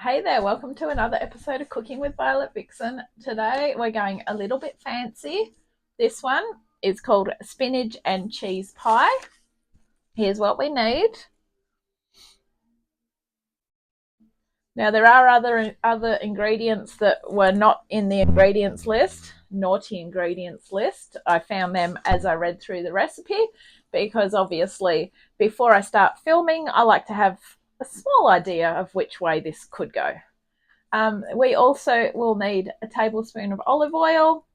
Hey there, welcome to another episode of Cooking with Violet Vixen. Today we're going a little bit fancy. This one is called spinach and cheese pie. Here's what we need. Now there are other ingredients that were not in the ingredients list, naughty ingredients list. I found them as I read through the recipe because obviously before I start filming, I like to have a small idea of which way this could go. We also will need a tablespoon of olive oil,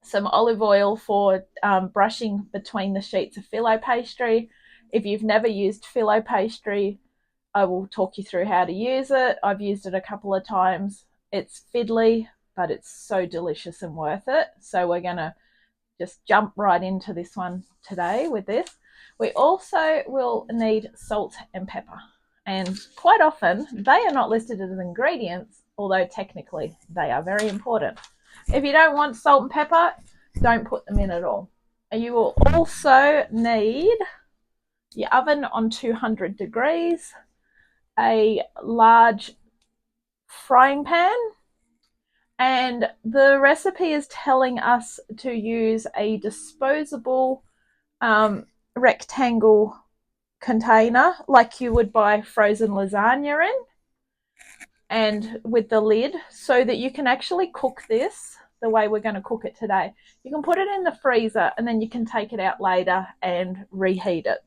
some olive oil for brushing between the sheets of filo pastry. If you've never used filo pastry, I will talk you through how to use it. I've used it a couple of times. It's fiddly, but it's so delicious and worth it. So we're going to just jump right into this one today with this. We also will need salt and pepper. And quite often, they are not listed as ingredients, although technically they are very important. If you don't want salt and pepper, don't put them in at all. And you will also need your oven on 200 degrees, a large frying pan, and the recipe is telling us to use a disposable rectangle container like you would buy frozen lasagna in, and with the lid so that you can actually cook this the way we're going to cook it today. You can put it in the freezer and then you can take it out later and reheat it.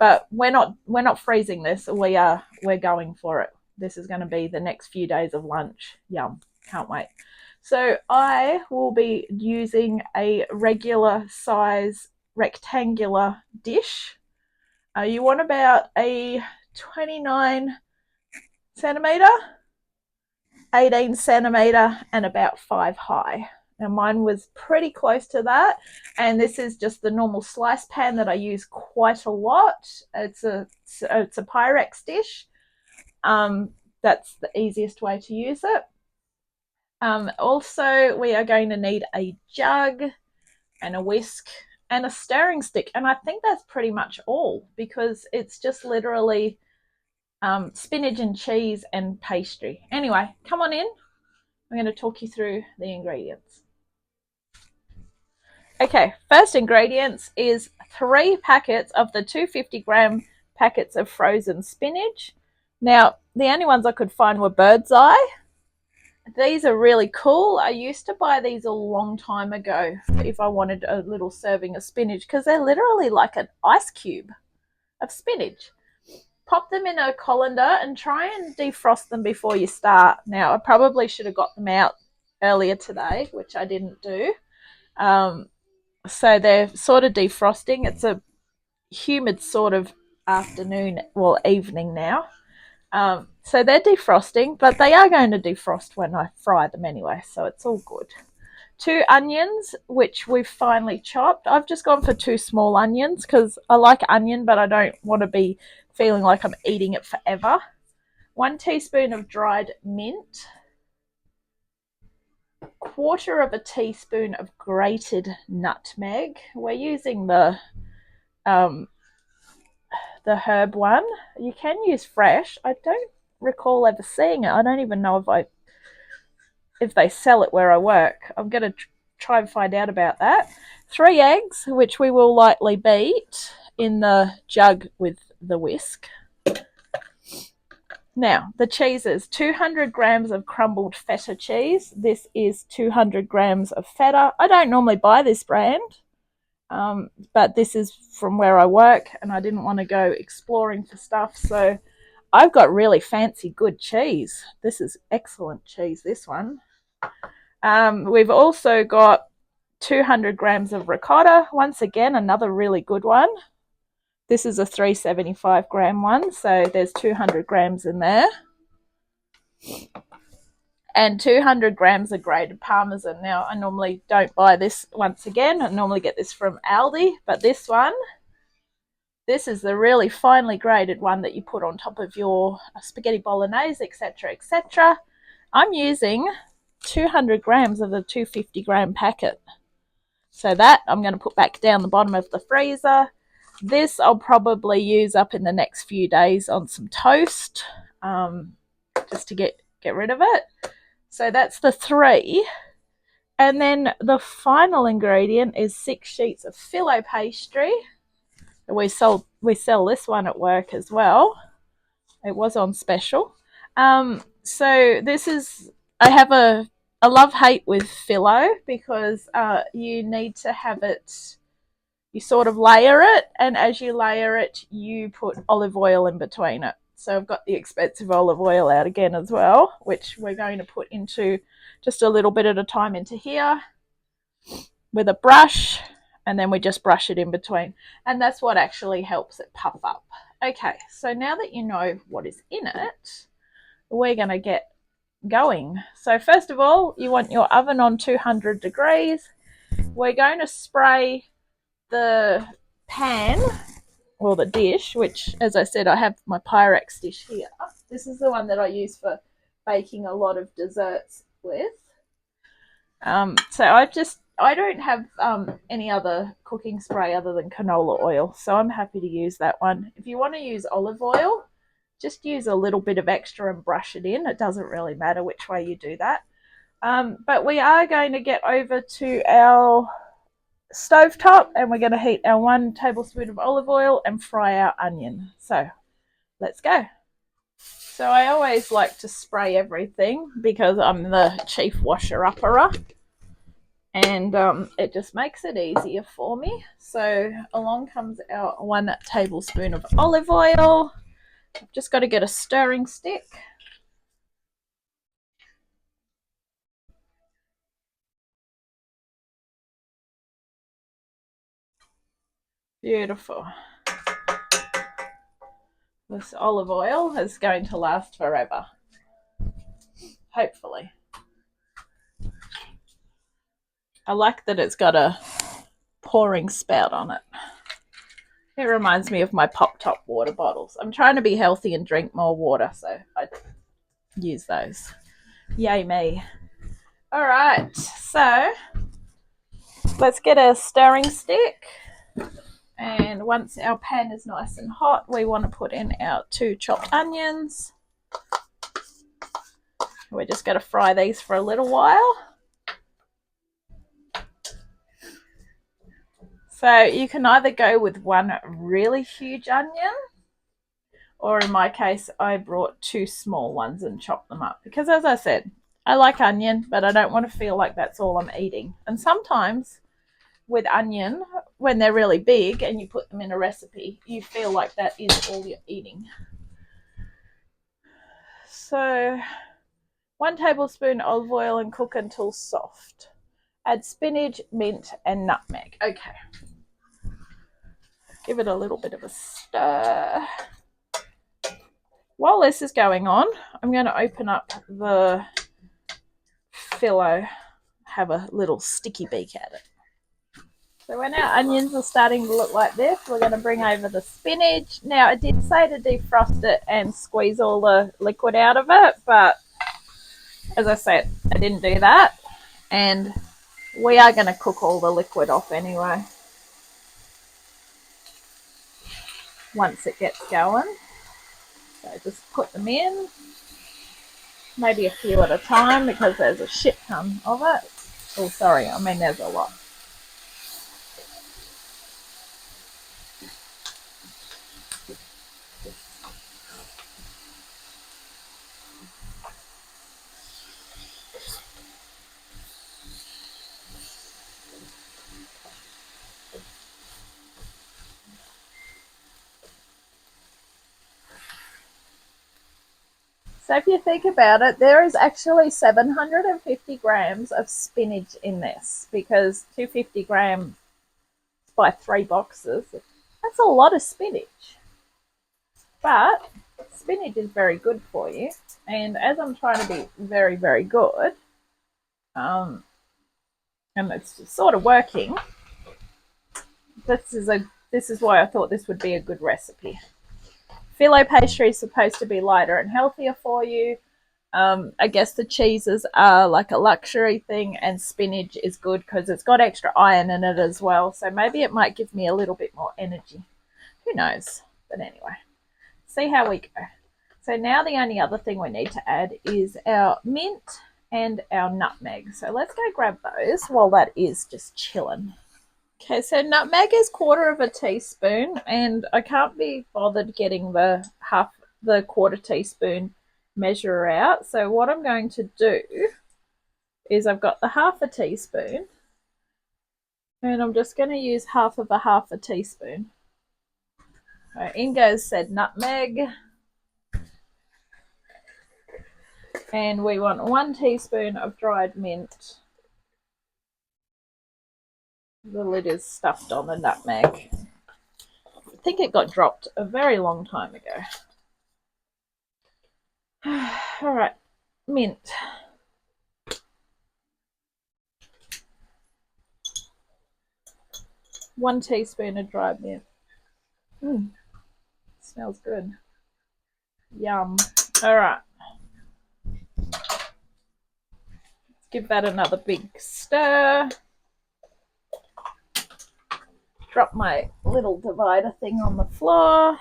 But we're not freezing this. We're going for it. This is going to be the next few days of lunch. Yum. Can't wait. So I will be using a regular size rectangular dish. You want about a 29 centimetre, 18 centimetre, and about 5 high. Now mine was pretty close to that, and this is just the normal slice pan that I use quite a lot. It's a Pyrex dish. That's the easiest way to use it. Also, we are going to need a jug and a whisk and a stirring stick, and I think that's pretty much all because it's just literally spinach and cheese and pastry. Anyway, come on in. I'm going to talk you through the ingredients. Okay, first ingredients is 3 packets of the 250-gram packets of frozen spinach. Now, the only ones I could find were Bird's Eye. These are really cool. I used to buy these a long time ago if I wanted a little serving of spinach because they're literally like an ice cube of spinach. Pop them in a colander and try and defrost them before you start. Now, I probably should have got them out earlier today, which I didn't do. So they're sort of defrosting. It's a humid sort of afternoon, well, evening now. So they're defrosting, but they are going to defrost when I fry them anyway, so it's all good. 2 onions, which we've finely chopped. I've just gone for 2 small onions because I like onion, but I don't want to be feeling like I'm eating it forever. 1 teaspoon of dried mint. 1/4 teaspoon of grated nutmeg. We're using the herb one. You can use fresh. I don't recall ever seeing it. I don't even know if they sell it where I work. I'm going to try and find out about that. 3 eggs, which we will lightly beat in the jug with the whisk. Now, the cheeses. 200 grams of crumbled feta cheese. This is 200 grams of feta. I don't normally buy this brand. But this is from where I work and I didn't want to go exploring for stuff, so I've got really fancy good cheese. This is excellent cheese, this one. We've also got 200 grams of ricotta. Once again, another really good one. This is a 375 gram one, so there's 200 grams in there. And 200 grams of grated parmesan. Now, I normally don't buy this once again. I normally get this from Aldi, but this is the really finely grated one that you put on top of your spaghetti bolognese, etc., etc. I'm using 200 grams of the 250-gram packet. So that I'm going to put back down the bottom of the freezer. This I'll probably use up in the next few days on some toast, just to get get rid of it. So that's the 3. And then the final ingredient is 6 sheets of filo pastry. We sell this one at work as well. It was on special. So this is, I have a love-hate with filo because you need to have it, you sort of layer it, and as you layer it, you put olive oil in between it. So I've got the expensive olive oil out again as well, which we're going to put into just a little bit at a time into here with a brush, and then we just brush it in between. And that's what actually helps it puff up. Okay, so now that you know what is in it, we're going to get going. So first of all, you want your oven on 200 degrees. We're going to spray the pan or the dish, which, as I said, I have my Pyrex dish here. This is the one that I use for baking a lot of desserts with. So I don't have any other cooking spray other than canola oil, so I'm happy to use that one. If you want to use olive oil, just use a little bit of extra and brush it in. It doesn't really matter which way you do that. But we are going to get over to our stovetop, and we're going to heat our 1 tablespoon of olive oil and fry our onion. So let's go. So I always like to spray everything because I'm the chief washer-upper, and it just makes it easier for me. So along comes our 1 tablespoon of olive oil. I've just got to get a stirring stick. Beautiful. This olive oil is going to last forever, hopefully. I like that it's got a pouring spout on it. It reminds me of my pop-top water bottles. I'm trying to be healthy and drink more water, so I use those. Yay me. All right, so let's get a stirring stick. And once our pan is nice and hot, we want to put in our 2 chopped onions. We're just going to fry these for a little while. So you can either go with 1 really huge onion, or in my case, I brought 2 small ones and chopped them up. Because as I said, I like onion, but I don't want to feel like that's all I'm eating. And sometimes with onion, when they're really big and you put them in a recipe, you feel like that is all you're eating. So 1 tablespoon olive oil and cook until soft. Add spinach, mint, and nutmeg. Okay. Give it a little bit of a stir. While this is going on, I'm going to open up the filo, have a little sticky beak at it. So when our onions are starting to look like this, we're going to bring over the spinach. Now, I did say to defrost it and squeeze all the liquid out of it, but as I said, I didn't do that. And we are going to cook all the liquid off anyway once it gets going. So just put them in, maybe a few at a time because there's a shit ton of it. Oh, sorry, I mean there's a lot. So if you think about it, there is actually 750 grams of spinach in this, because 250 grams by 3 boxes, that's a lot of spinach. But spinach is very good for you, and as I'm trying to be very, very good, and it's sort of working, this is why I thought this would be a good recipe. Filo pastry is supposed to be lighter and healthier for you. I guess the cheeses are like a luxury thing, and spinach is good because it's got extra iron in it as well. So maybe it might give me a little bit more energy. Who knows? But anyway, see how we go. So now the only other thing we need to add is our mint and our nutmeg. So let's go grab those while that is just chilling. Okay, so nutmeg is 1/4 teaspoon, and I can't be bothered getting the 1/4 teaspoon measure out. So what I'm going to do is I've got the 1/2 teaspoon, and I'm just going to use 1/2 teaspoon. So in goes said nutmeg, and we want 1 teaspoon of dried mint. The lid is stuffed on the nutmeg. I think it got dropped a very long time ago. All right, mint. One teaspoon of dried mint. Smells good. Yum. All right. Let's give that another big stir. Drop my little divider thing on the floor.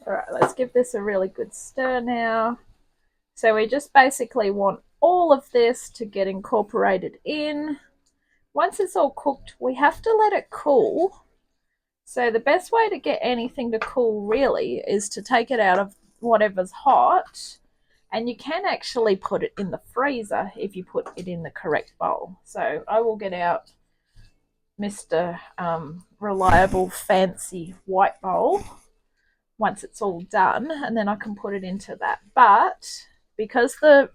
All right, let's give this a really good stir now. So we just basically want all of this to get incorporated in. Once it's all cooked, we have to let it cool. So the best way to get anything to cool really is to take it out of whatever's hot, and you can actually put it in the freezer if you put it in the correct bowl. So I will get out Mr. Reliable Fancy white bowl once it's all done, and then I can put it into that. But because the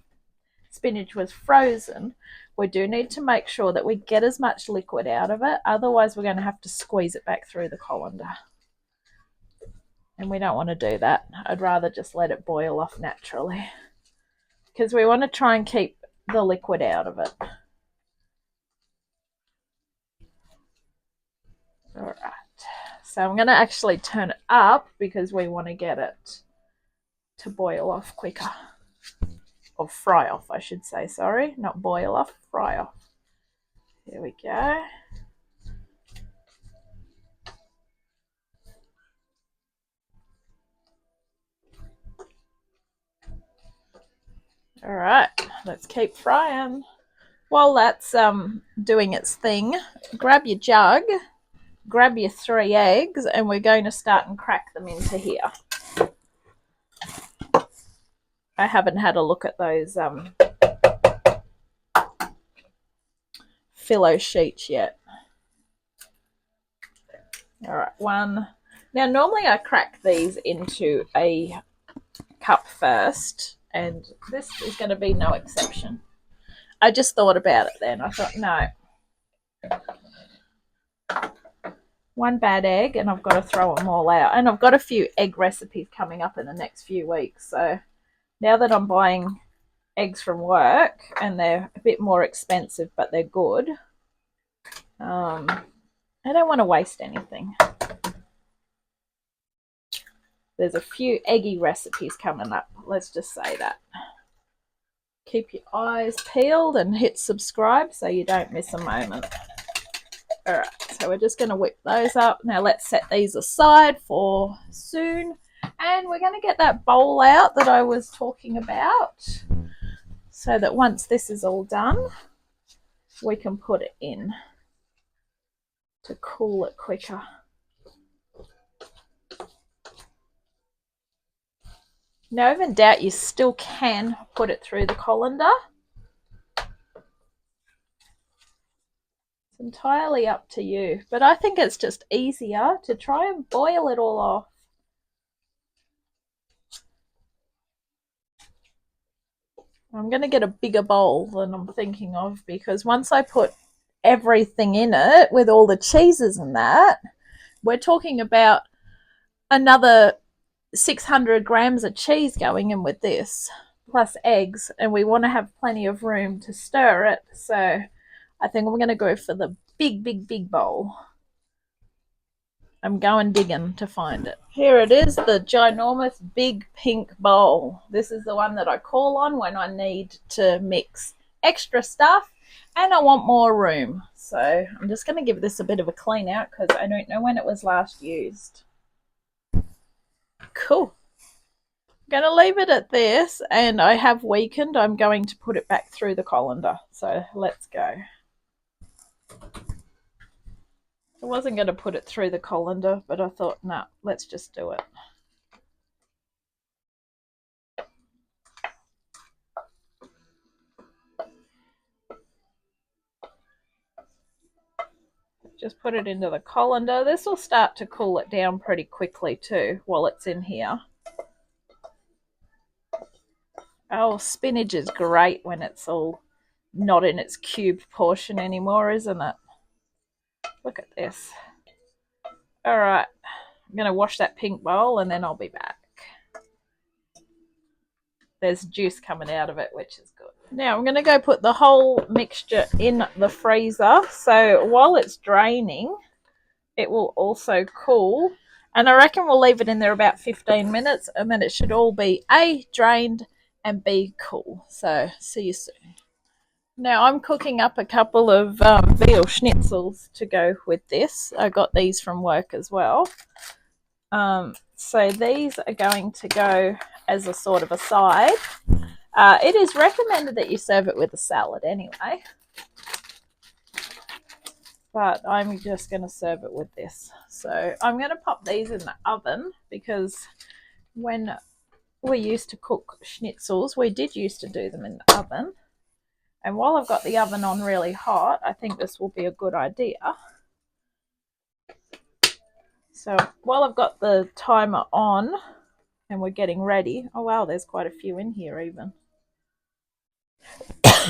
spinach was frozen, we do need to make sure that we get as much liquid out of it. Otherwise, we're going to have to squeeze it back through the colander. And we don't want to do that. I'd rather just let it boil off naturally, because we want to try and keep the liquid out of it. All right. So I'm going to actually turn it up because we want to get it to boil off quicker. Or fry off, I should say. Sorry, not boil off, fry off. Here we go. All right, let's keep frying. While that's doing its thing, grab your jug, grab your 3 eggs, and we're going to start and crack them into here. I haven't had a look at those phyllo sheets yet. All right, 1. Now, normally I crack these into a cup first, and this is going to be no exception. I just thought about it then. I thought, no. 1 bad egg, and I've got to throw them all out. And I've got a few egg recipes coming up in the next few weeks. So now that I'm buying eggs from work, and they're a bit more expensive, but they're good, I don't want to waste anything. There's a few eggy recipes coming up. Let's just say that. Keep your eyes peeled and hit subscribe so you don't miss a moment. All right, so we're just going to whip those up. Now let's set these aside for soon. And we're going to get that bowl out that I was talking about, so that once this is all done, we can put it in to cool it quicker. Now, if in doubt, you still can put it through the colander. It's entirely up to you, but I think it's just easier to try and boil it all off. I'm going to get a bigger bowl than I'm thinking of, because once I put everything in it with all the cheeses and that, we're talking about another 600 grams of cheese going in with this, plus eggs, and we want to have plenty of room to stir it. So I think we're going to go for the big bowl. I'm going digging to find it. Here it is, the ginormous big pink bowl. This is the one that I call on when I need to mix extra stuff And I want more room. So I'm just going to give this a bit of a clean out because I don't know when it was last used. Cool. I'm going to leave it at this, and I have weakened. I'm going to put it back through the colander. So let's go. I wasn't going to put it through the colander, but I thought, nah, let's just do it. Just put it into the colander. This will start to cool it down pretty quickly too while it's in here. Oh, spinach is great when it's all not in its cube portion anymore, isn't it? Look at this. All right, I'm going to wash that pink bowl and then I'll be back. There's juice coming out of it, which is good. Now I'm going to go put the whole mixture in the freezer. So while it's draining, it will also cool. And I reckon we'll leave it in there about 15 minutes and then it should all be A, drained, and B, cool. So see you soon. Now I'm cooking up a couple of veal schnitzels to go with this. I got these from work as well. So these are going to go as a sort of a side. It is recommended that you serve it with a salad anyway. But I'm just going to serve it with this. So I'm going to pop these in the oven because when we used to cook schnitzels, we did used to do them in the oven. And while I've got the oven on really hot, I think this will be a good idea. So while I've got the timer on and we're getting ready, oh wow, there's quite a few in here even.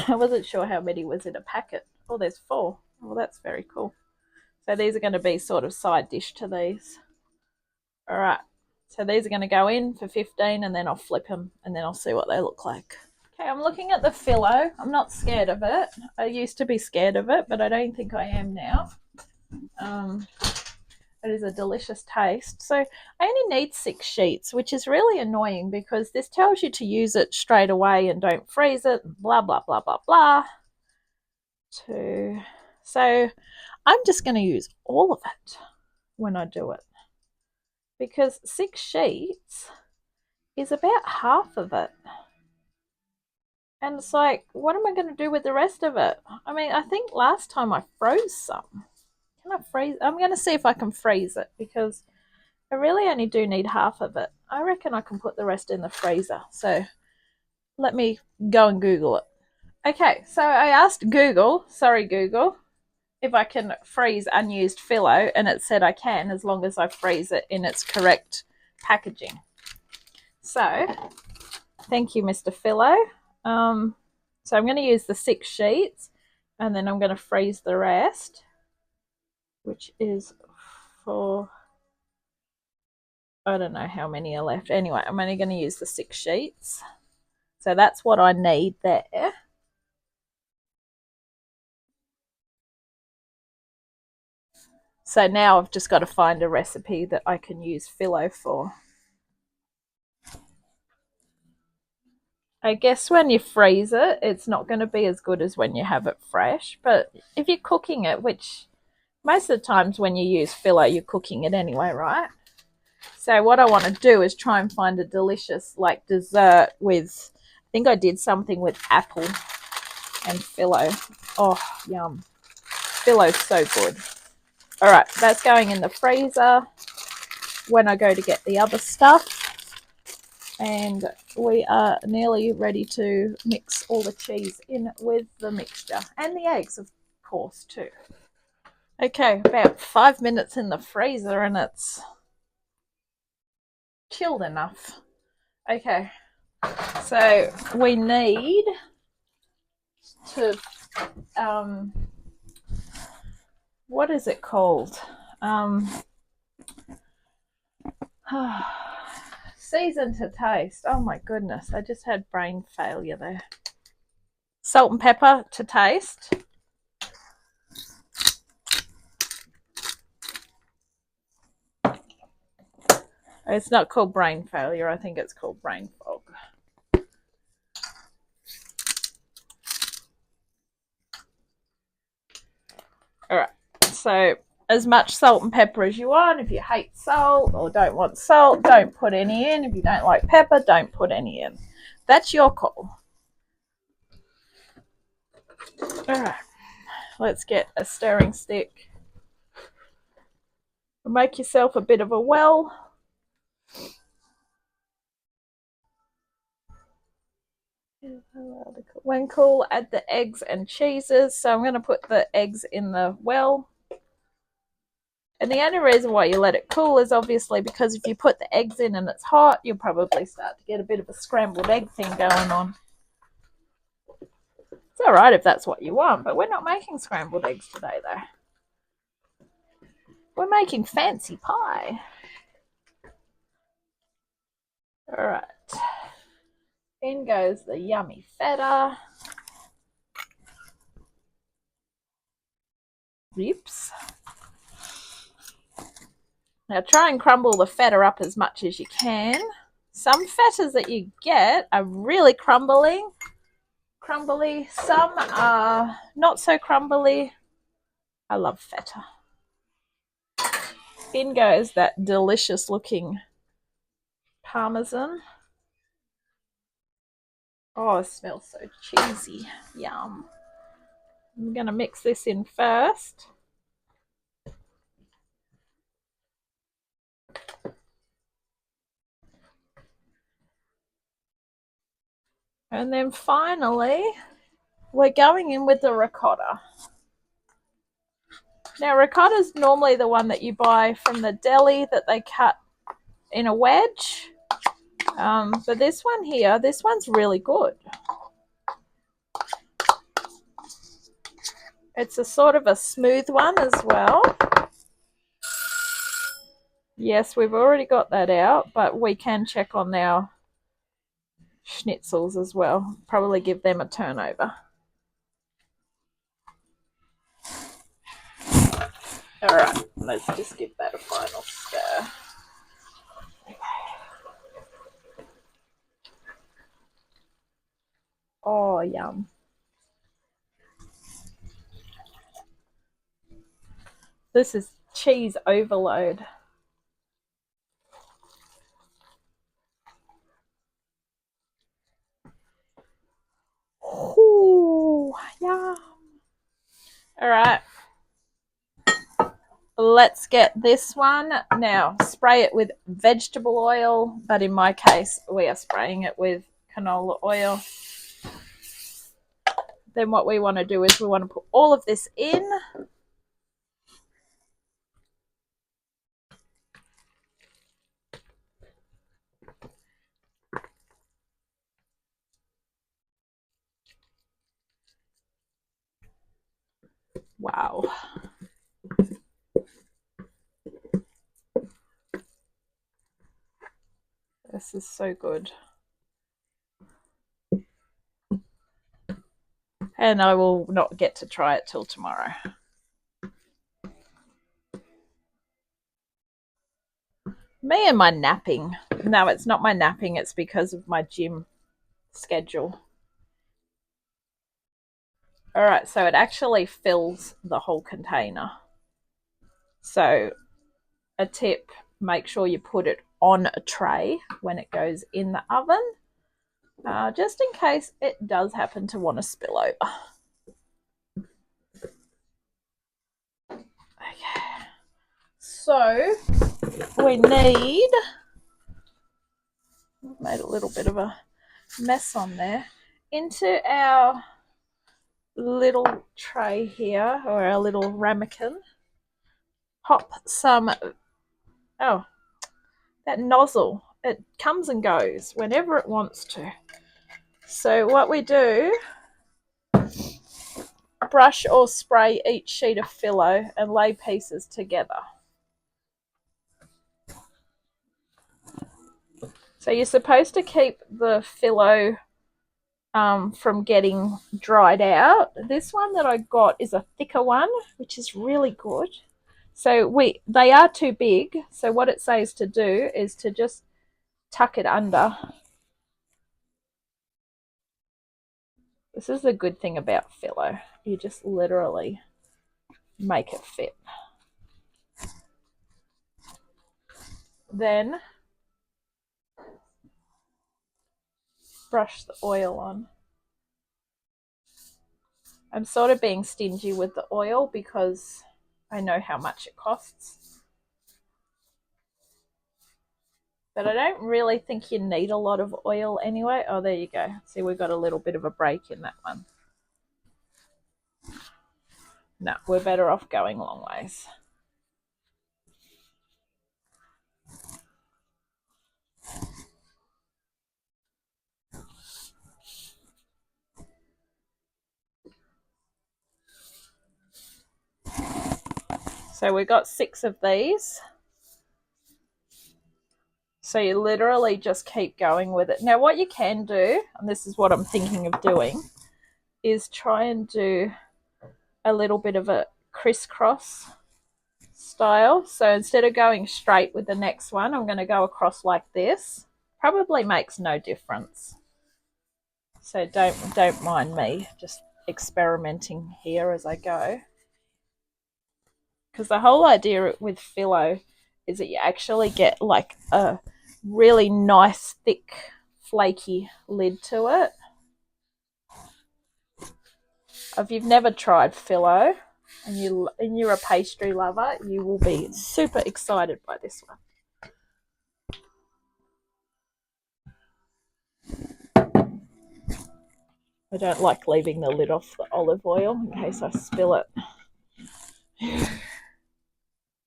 I wasn't sure how many was in a packet. Oh, there's 4. Well, that's very cool. So these are going to be sort of side dish to these. All right. So these are going to go in for 15 and then I'll flip them and then I'll see what they look like. Okay, I'm looking at the phyllo. I'm not scared of it. I used to be scared of it, but I don't think I am now. It is a delicious taste. So I only need 6 sheets, which is really annoying because this tells you to use it straight away and don't freeze it, blah, blah, blah, blah, blah. So I'm just going to use all of it when I do it because 6 sheets is about half of it. And it's like, what am I going to do with the rest of it? I mean, I think last time I froze some. Can I freeze? I'm going to see if I can freeze it because I really only do need half of it. I reckon I can put the rest in the freezer. So let me go and Google it. Okay, so I asked Google, sorry Google, if I can freeze unused phyllo, and it said I can as long as I freeze it in its correct packaging. So thank you, Mr. Phyllo. So I'm going to use the 6 sheets and then I'm going to freeze the rest, which is for, I don't know how many are left. Anyway, I'm only going to use the 6 sheets. So that's what I need there. So now I've just got to find a recipe that I can use phyllo for. I guess when you freeze it, it's not going to be as good as when you have it fresh. But if you're cooking it, which most of the times when you use phyllo, you're cooking it anyway, right? So what I want to do is try and find a delicious like dessert with, I think I did something with apple and phyllo. Oh, yum. Phyllo's so good. All right, that's going in the freezer when I go to get the other stuff. And we are nearly ready to mix all the cheese in with the mixture. And the eggs, of course, too. Okay, about 5 minutes in the freezer and it's chilled enough. Okay, so we need to, what is it called? Season to taste. Oh my goodness, I just had brain failure there. Salt and pepper to taste. It's not called brain failure, I think it's called brain fog. So as much salt and pepper as you want. If you hate salt or don't want salt, don't put any in. If you don't like pepper, don't put any in. That's your call. Alright, let's get a stirring stick. Make yourself a bit of a well. When cool, add the eggs and cheeses. So I'm going to put the eggs in the well. And the only reason why you let it cool is obviously because if you put the eggs in and it's hot, you'll probably start to get a bit of a scrambled egg thing going on. It's all right if that's what you want, but we're not making scrambled eggs today, though. We're making fancy pie. All right. In goes the yummy feta. Oops. Now try and crumble the feta up as much as you can. Some fetas that you get are really crumbly. Some are not so crumbly. I love feta. In goes that delicious looking parmesan. Oh, it smells so cheesy. Yum. I'm going to mix this in first. And then finally, we're going in with the ricotta. Now, ricotta is normally the one that you buy from the deli that they cut in a wedge. But this one here, this one's really good. It's a sort of a smooth one as well. Yes, we've already got that out, but we can check on our schnitzels as well. Probably give them a turnover. All right, let's just give that a final stir. Oh, yum. This is cheese overload. Ooh, yum. All right. Let's get this one. Now, spray it with vegetable oil, but in my case, we are spraying it with canola oil. Then what we want to do is we want to put all of this in. Wow. This is so good. And I will not get to try it till tomorrow. Me and my napping. No, it's not my napping. It's because of my gym schedule. All right, so it actually fills the whole container. So a tip, make sure you put it on a tray when it goes in the oven, just in case it does happen to want to spill over. Okay, so we need, made a little bit of a mess on there, into our little tray here, or our little ramekin, pop some, oh, that nozzle, it comes and goes whenever it wants to. So what we do, brush or spray each sheet of phyllo and lay pieces together. So you're supposed to keep the phyllo from getting dried out. This one that I got is a thicker one, which is really good. So they are too big. So what it says to do is to just tuck it under. This is the good thing about phyllo. You just literally make it fit. Then brush the oil on. I'm sort of being stingy with the oil because I know how much it costs. But I don't really think you need a lot of oil anyway. Oh, there you go. See, we've got a little bit of a break in that one. No, we're better off going long ways. So we got 6 of these. So you literally just keep going with it. Now what you can do, and this is what I'm thinking of doing, is try and do a little bit of a crisscross style. So instead of going straight with the next one, I'm going to go across like this. Probably makes no difference. So don't mind me just experimenting here as I go. Because the whole idea with phyllo is that you actually get like a really nice, thick, flaky lid to it. If you've never tried phyllo and you're a pastry lover, you will be super excited by this one. I don't like leaving the lid off the olive oil in case I spill it. A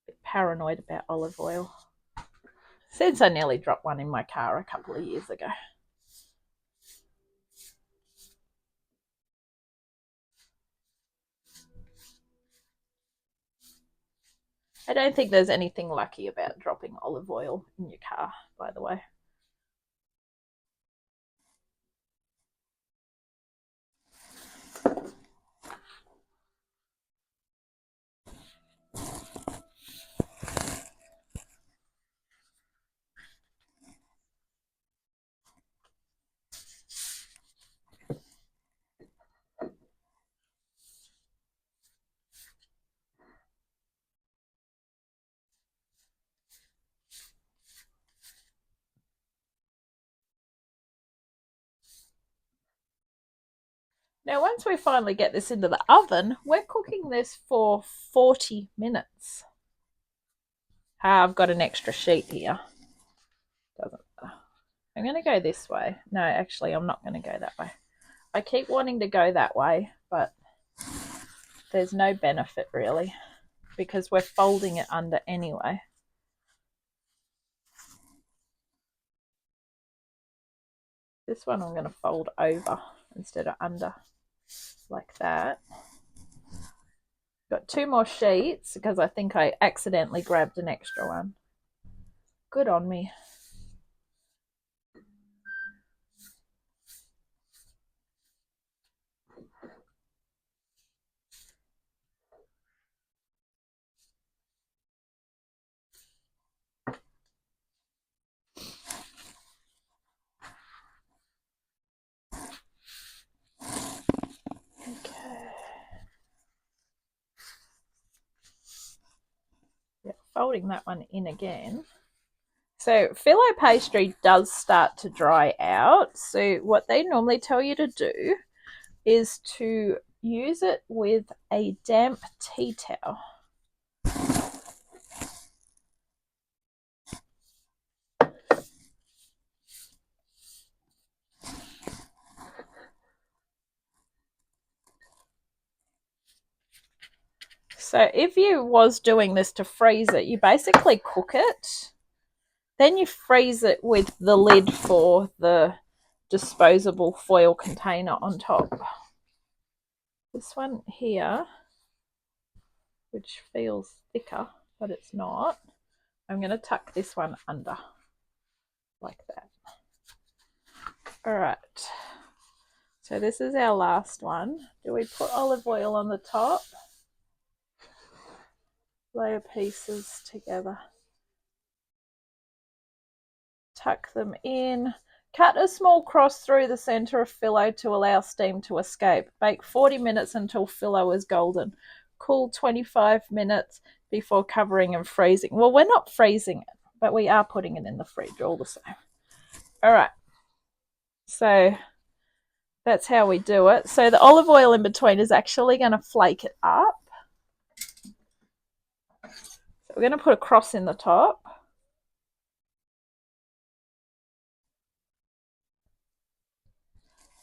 bit paranoid about olive oil. Since I nearly dropped one in my car a couple of years ago. I don't think there's anything lucky about dropping olive oil in your car, by the way. Now, once we finally get this into the oven, we're cooking this for 40 minutes. I've got an extra sheet here. I'm going to go this way. No, actually, I'm not going to go that way. I keep wanting to go that way, but there's no benefit really because we're folding it under anyway. This one I'm going to fold over instead of under, like that. Got 2 more sheets because I think I accidentally grabbed an extra one. Good on me. Folding that one in again. So phyllo pastry does start to dry out. So what they normally tell you to do is to use it with a damp tea towel. So if you was doing this to freeze it, you basically cook it. Then you freeze it with the lid for the disposable foil container on top. This one here, which feels thicker, but it's not, I'm going to tuck this one under like that. All right. So this is our last one. Do we put olive oil on the top? Layer pieces together. Tuck them in. Cut a small cross through the center of phyllo to allow steam to escape. Bake 40 minutes until phyllo is golden. cool 25 minutes before covering and freezing. Well, we're not freezing it, but we are putting it in the fridge all the same. All right. So that's how we do it. So the olive oil in between is actually going to flake it up. So we're going to put a cross in the top.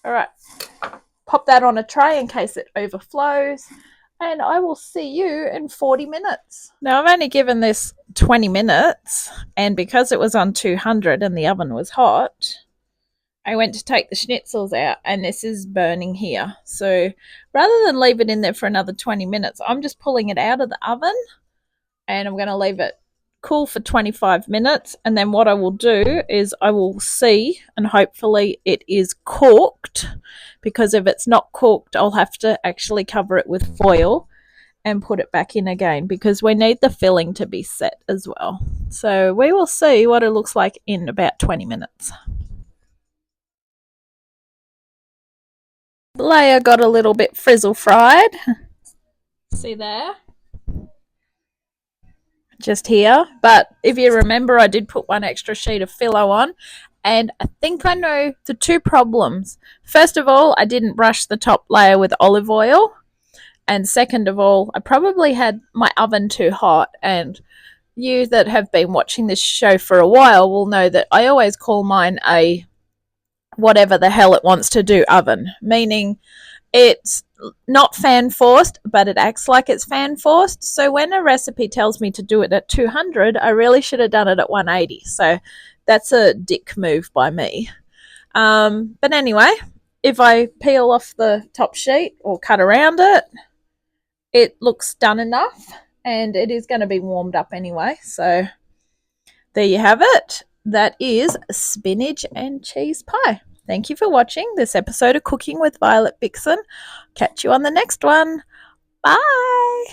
All right. Pop that on a tray in case it overflows. And I will see you in 40 minutes. Now, I've only given this 20 minutes, and because it was on 200 and the oven was hot, I went to take the schnitzels out, and this is burning here. So rather than leave it in there for another 20 minutes, I'm just pulling it out of the oven, and I'm going to leave it cool for 25 minutes. And then what I will do is I will see, and hopefully it is cooked, because if it's not cooked, I'll have to actually cover it with foil and put it back in again, because we need the filling to be set as well. So we will see what it looks like in about 20 minutes. The layer got a little bit frizzle fried. See there? Just here. But if you remember, I did put one extra sheet of phyllo on, and I think I know the two problems. First of all, I didn't brush the top layer with olive oil, and second of all, I probably had my oven too hot. And you that have been watching this show for a while will know that I always call mine a whatever the hell it wants to do oven, meaning it's not fan forced, but it acts like it's fan forced. So when a recipe tells me to do it at 200, I really should have done it at 180. So that's a dick move by me. But anyway, if I peel off the top sheet or cut around it, it looks done enough, and it is going to be warmed up anyway. So there you have it. That is spinach and cheese pie. Thank you for watching this episode of Cooking with Violet Vixen. Catch you on the next one. Bye.